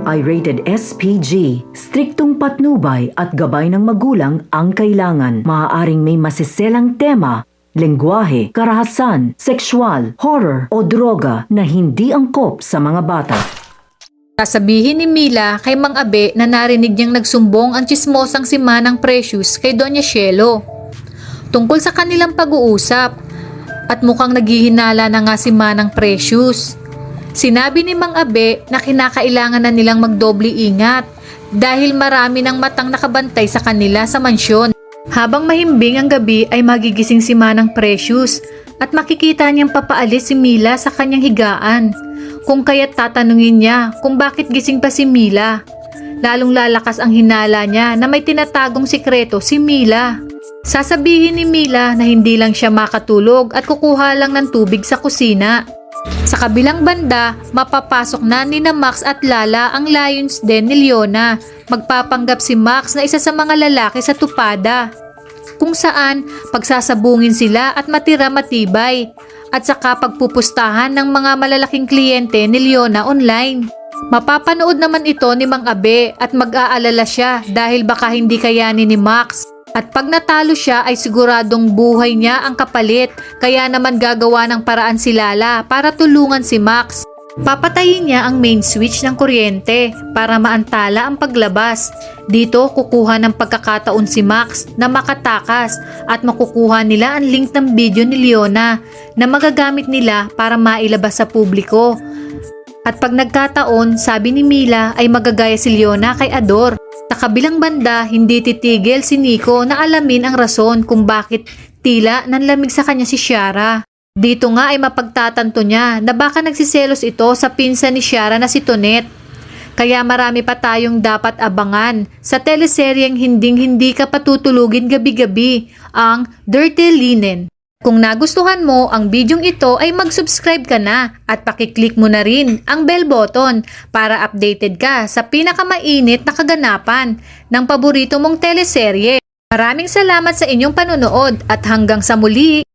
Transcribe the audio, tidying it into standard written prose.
ay rated SPG. Striktong patnubay at gabay ng magulang ang kailangan. Maaaring may masiselang tema, lengguwahe, karahasan, sexual, horror o droga na hindi angkop sa mga bata. Sasabihin ni Mila kay Mang Abe na narinig niyang nagsumbong ang tsismosang si Manang Precious kay Doña Cielo tungkol sa kanilang pag-uusap at mukhang naghihinala na nga si Manang Precious. Sinabi ni Mang Abe na kinakailangan na nilang magdoble ingat dahil marami ng matang nakabantay sa kanila sa mansyon. Habang mahimbing ang gabi ay magigising si Manang Precious at makikita niyang papaalis si Mila sa kanyang higaan. Kung kaya't tatanungin niya kung bakit gising pa si Mila. Lalong lalakas ang hinala niya na may tinatagong sikreto si Mila. Sasabihin ni Mila na hindi lang siya makatulog at kukuha lang ng tubig sa kusina. Sa kabilang banda, mapapasok na ni na Max at Lala ang Lions Den ni Leona. Magpapanggap si Max na isa sa mga lalaki sa tupada, kung saan pagsasabungin sila at matira matibay at saka pagpupustahan ng mga malalaking kliyente ni Leona online. Mapapanood naman ito ni Mang Abe at mag-aalala siya dahil baka hindi kayanin ni Max. At pag natalo siya ay siguradong buhay niya ang kapalit, kaya naman gagawa ng paraan si Lala para tulungan si Max. Papatayin niya ang main switch ng kuryente para maantala ang paglabas. Dito kukuha ng pagkakataon si Max na makatakas at makukuha nila ang link ng video ni Leona na magagamit nila para mailabas sa publiko. At pag nagkataon, sabi ni Mila ay magagaya si Leona kay Ador. Sa kabilang banda, hindi titigil si Nico na alamin ang rason kung bakit tila nanlamig sa kanya si Ciara. Dito nga ay mapagtatanto niya na baka nagsiselos ito sa pinsan ni Ciara na si Tonet. Kaya marami pa tayong dapat abangan sa teleseryeng hinding-hindi ka patutulugin gabi-gabi, ang Dirty Linen. Kung nagustuhan mo ang bidyong ito ay mag-subscribe ka na at pakiclick mo na rin ang bell button para updated ka sa pinakamainit na kaganapan ng paborito mong teleserye. Maraming salamat sa inyong panonood at hanggang sa muli!